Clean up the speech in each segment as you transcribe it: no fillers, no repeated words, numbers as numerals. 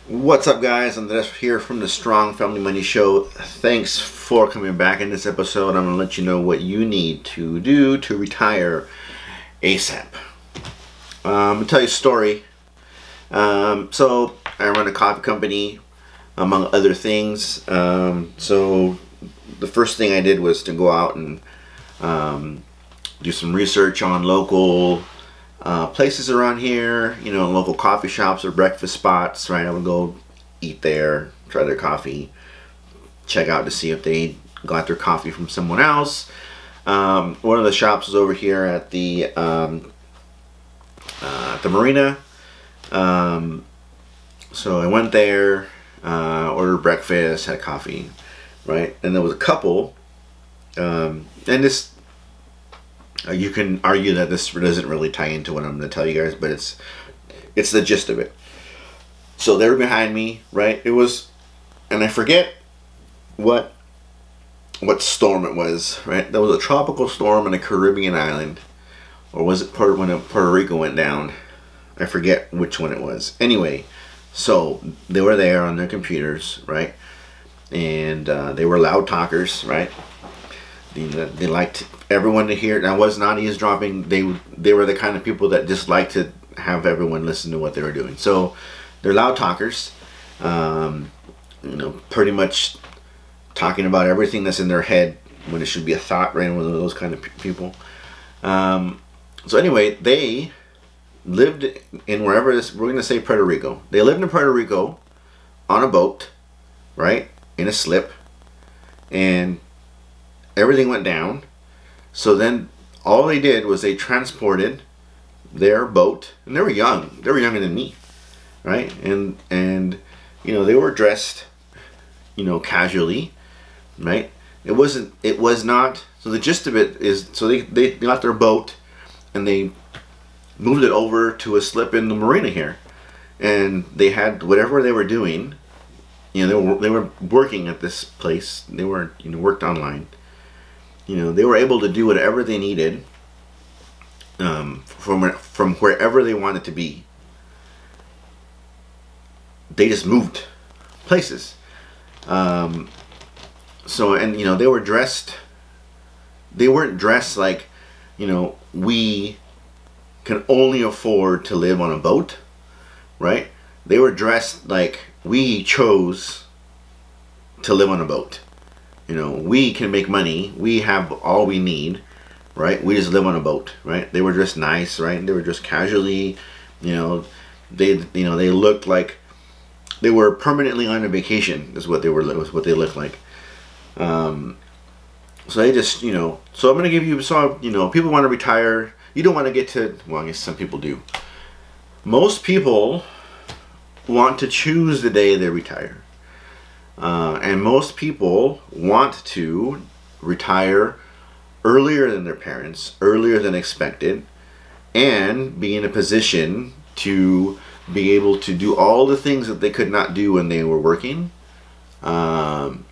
What's up, guys? I'm Des here from the Strong Family Money Show. Thanks for coming back. In this episode, I'm going to let you know what you need to do to retire ASAP. I'm going to tell you a story. So I run a coffee company, among other things. So the first thing I did was to go out and do some research on local places around here, you know, local coffee shops or breakfast spots, right? I would go eat there, try their coffee, check out to see if they got their coffee from someone else. One of the shops was over here at the marina. So I went there, ordered breakfast, had coffee, right? And there was a couple, and this, you can argue that this doesn't really tie into what I'm going to tell you guys, but it's the gist of it. So they were behind me, right? It was, and I forget what storm it was, right? There was a tropical storm in a Caribbean island, or was it when Puerto Rico went down? I forget which one it was. Anyway, so they were there on their computers, right? And they were loud talkers, right? They liked everyone to hear. Now, I was not eavesdropping. They were the kind of people that just like to have everyone listen to what they were doing. So they're loud talkers, you know, pretty much talking about everything that's in their head when it should be a thought, right? One of those kind of people. So anyway, they lived in wherever this, we're going to say Puerto Rico. They lived in Puerto Rico on a boat, right? In a slip. And everything went down. So then all they did was they transported their boat, and they were young. They were younger than me, right? And you know, they were dressed, you know, casually, right? It was not, so the gist of it is, so they got their boat and they moved it over to a slip in the marina here, and they had whatever they were doing. You know, they were working at this place. They were, you know, worked online. You know, they were able to do whatever they needed from wherever they wanted to be. They just moved places. So, and you know, they were dressed. They weren't dressed like, you know, we can only afford to live on a boat, right? They were dressed like we chose to live on a boat. You know, we can make money. We have all we need, right? We just live on a boat, right? They were dressed nice, right? They were dressed casually. You know, they looked like they were permanently on a vacation. Is what they were. Was what they looked like. So they just, you know. So I'm gonna give you. So, you know, people want to retire. You don't want to get to. Well, I guess some people do. Most people want to choose the day they retire. And most people want to retire earlier than their parents, earlier than expected, and be in a position to be able to do all the things that they could not do when they were working. So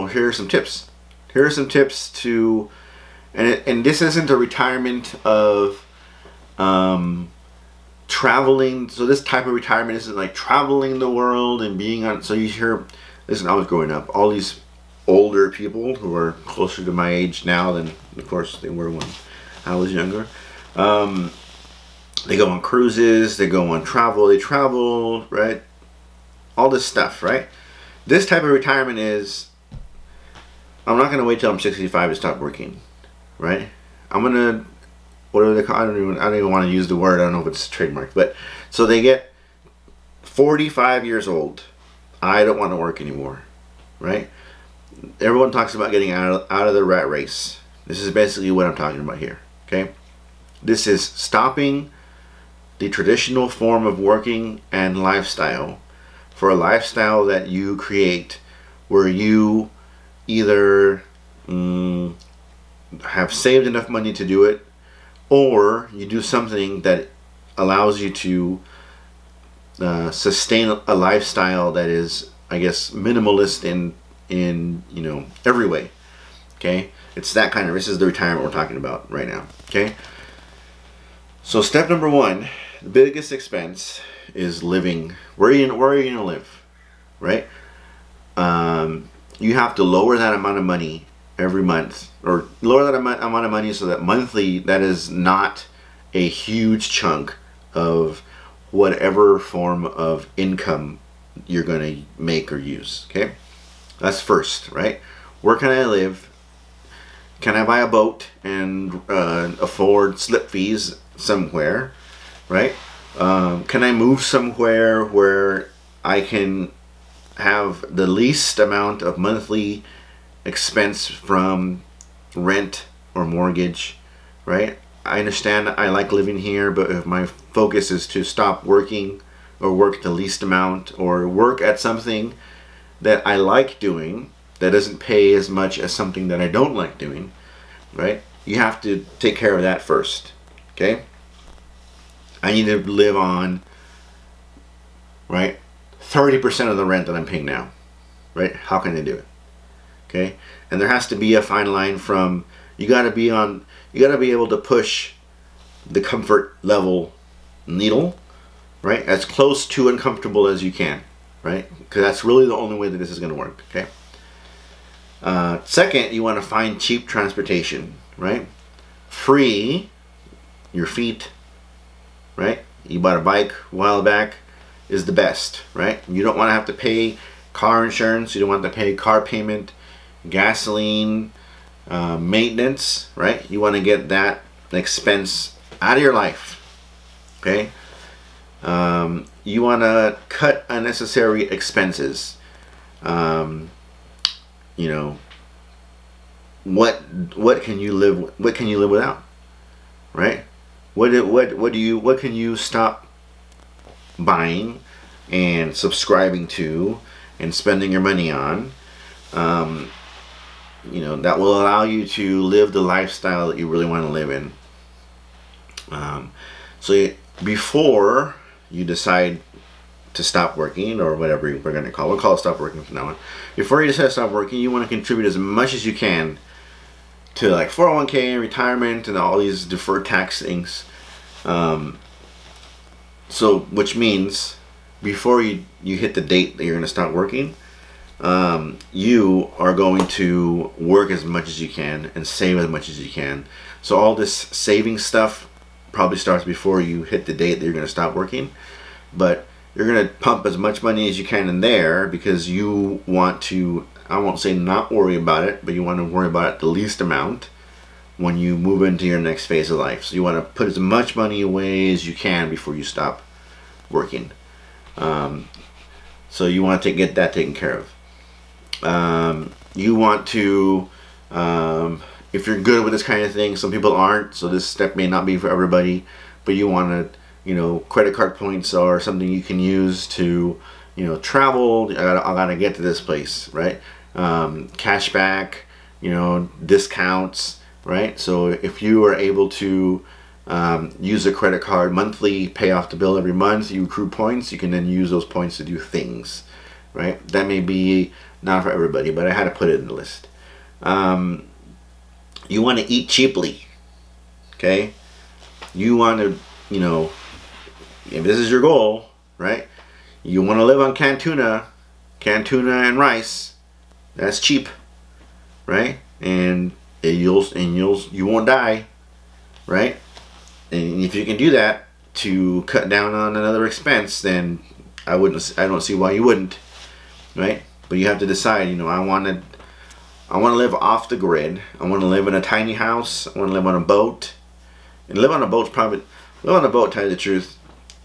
here are some tips. Here are some tips to, and this isn't a retirement of traveling. So this type of retirement isn't like traveling the world and being on. So you hear, listen, I was growing up, all these older people who are closer to my age now than, of course, they were when I was younger. They go on cruises, they go on travel, they travel, right? All this stuff, right? This type of retirement is, I'm not going to wait till I'm 65 to stop working, right? I'm going to, what do they call? I don't even want to use the word. I don't know if it's trademarked, but so they get 45 years old. I don't want to work anymore, right? Everyone talks about getting out of the rat race. This is basically what I'm talking about here. Okay, this is stopping the traditional form of working and lifestyle for a lifestyle that you create, where you either have saved enough money to do it, or you do something that allows you to sustain a lifestyle that is, I guess, minimalist in you know, every way. Okay, it's that kind of. This is the retirement we're talking about right now. Okay, so step number one the biggest expense is living. Where are you gonna live, right? You have to lower that amount of money every month, or lower that amount of money so that monthly that is not a huge chunk of whatever form of income you're gonna make or use. Okay, that's first, right? Where can I live? Can I buy a boat and afford slip fees somewhere, right? Can I move somewhere where I can have the least amount of monthly expense from rent or mortgage, right? I understand I like living here, but if my focus is to stop working or work the least amount or work at something that I like doing that doesn't pay as much as something that I don't like doing, right? You have to take care of that first, okay? I need to live on, right, 30% of the rent that I'm paying now, right? How can I do it? Okay? And there has to be a fine line from, you got to be able to push the comfort level needle, right, as close to uncomfortable as you can, right? Because that's really the only way that this is going to work, okay? Second, you want to find cheap transportation, right? Free your feet, right? You bought a bike a while back is the best, right? You don't want to have to pay car insurance. You don't want to pay car payment, gasoline, maintenance, right? You want to get that expense out of your life, okay? You want to cut unnecessary expenses. You know, what can you live without, right? What can you stop buying and subscribing to and spending your money on, you know, that will allow you to live the lifestyle that you really want to live in. Before you decide to stop working, or whatever we're going to call it, we'll call it stop working from now on. Before you decide to stop working, you want to contribute as much as you can to like 401k, retirement, and all these deferred tax things. So which means before you hit the date that you're going to stop working, you are going to work as much as you can and save as much as you can. So all this saving stuff probably starts before you hit the date that you're going to stop working, but you're going to pump as much money as you can in there because you want to, I won't say not worry about it, but you want to worry about it the least amount when you move into your next phase of life. So you want to put as much money away as you can before you stop working. So you want to get that taken care of. You want to, if you're good with this kind of thing, some people aren't, so this step may not be for everybody, but you want to, you know, credit card points are something you can use to, you know, travel. I gotta get to this place, right? Cash back, you know, discounts, right? So if you are able to use a credit card monthly, pay off the bill every month, you accrue points, you can then use those points to do things, right? That may be not for everybody, but I had to put it in the list. You want to eat cheaply, okay? You want to, you know, if this is your goal, right? You want to live on canned tuna and rice. That's cheap, right? And you won't die, right? And if you can do that to cut down on another expense, then I don't see why you wouldn't, right? But you have to decide, you know, I want to live off the grid. I want to live in a tiny house. I want to live on a boat. And live on a boat, tell you the truth,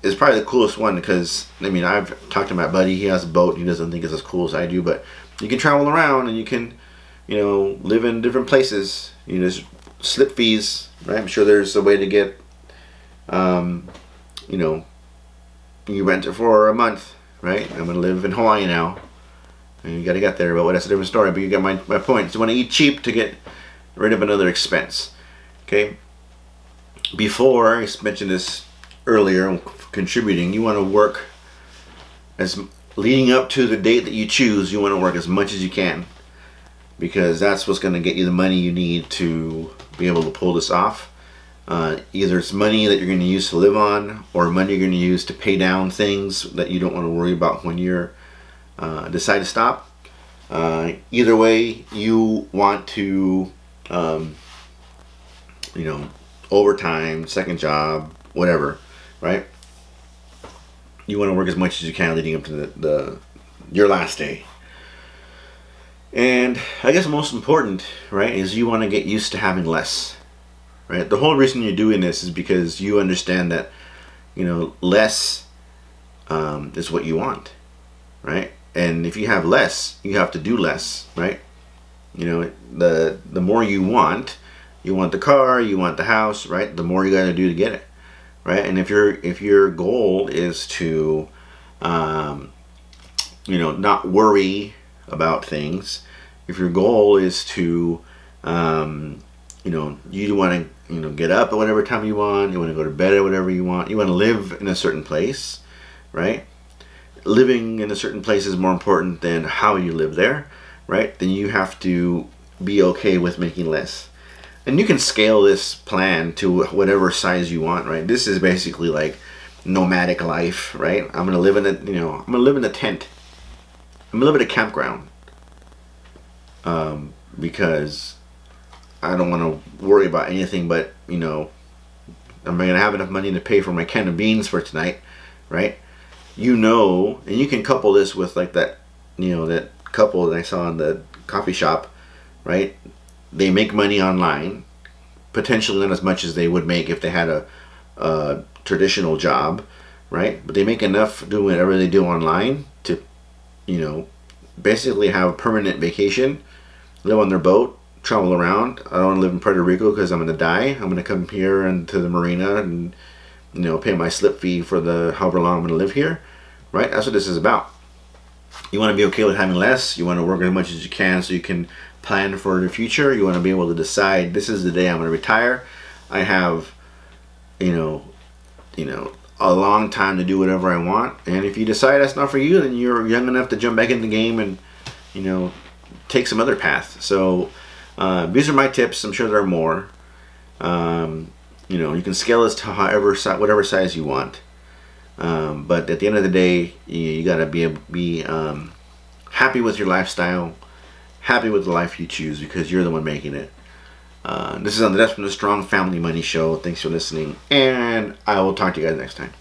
is probably the coolest one, because I mean, I've talked to my buddy, he has a boat, he doesn't think it's as cool as I do, but you can travel around and you can, you know, live in different places. You know, there's slip fees, right? I'm sure there's a way to get, you know, you rent it for a month, right? I'm gonna live in Hawaii now, and you gotta get there, but that's a different story. But you get my point. So you want to eat cheap to get rid of another expense, okay? Before, I mentioned this earlier, contributing, you want to work as leading up to the date that you choose. You want to work as much as you can, because that's what's going to get you the money you need to be able to pull this off. Either it's money that you're going to use to live on, or money you're going to use to pay down things that you don't want to worry about when you're decide to stop. Either way, you want to, you know, overtime, second job, whatever, right? You want to work as much as you can leading up to your last day. And I guess most important, right, is you want to get used to having less, right? The whole reason you're doing this is because you understand that, you know, less is what you want, right? And if you have less, you have to do less, right? You know, the more you want the car, you want the house, right? The more you got to do to get it, right? And if your goal is to, you know, not worry about things, if your goal is to, you know, you want to, you know, get up at whatever time you want, you want to go to bed at whatever you want, you want to live in a certain place, right? Living in a certain place is more important than how you live there, right? Then you have to be okay with making less. And you can scale this plan to whatever size you want, right? This is basically like nomadic life, right? I'm gonna live in a, you know, I'm gonna live in a tent. I'm gonna live at a campground, because I don't want to worry about anything but, you know, am I gonna have enough money to pay for my can of beans for tonight, right? You know, and you can couple this with like that, you know, that couple that I saw in the coffee shop, right? They make money online, potentially not as much as they would make if they had a traditional job, right? But they make enough doing whatever they do online to, you know, basically have a permanent vacation, live on their boat, travel around. I don't want to live in Puerto Rico because I'm going to die. I'm going to come here and to the marina and, you know, pay my slip fee for the however long I'm going to live here, right? That's what this is about. You want to be okay with having less. You want to work as much as you can so you can plan for the future. You want to be able to decide, this is the day I'm going to retire. I have, you know, a long time to do whatever I want. And if you decide that's not for you, then you're young enough to jump back in the game and, you know, take some other path. So these are my tips. I'm sure there are more. You know, you can scale this to whatever size you want. But at the end of the day, you got to be happy with your lifestyle, happy with the life you choose, because you're the one making it. This is on the Desperate and Strong Family Money Show. Thanks for listening, and I will talk to you guys next time.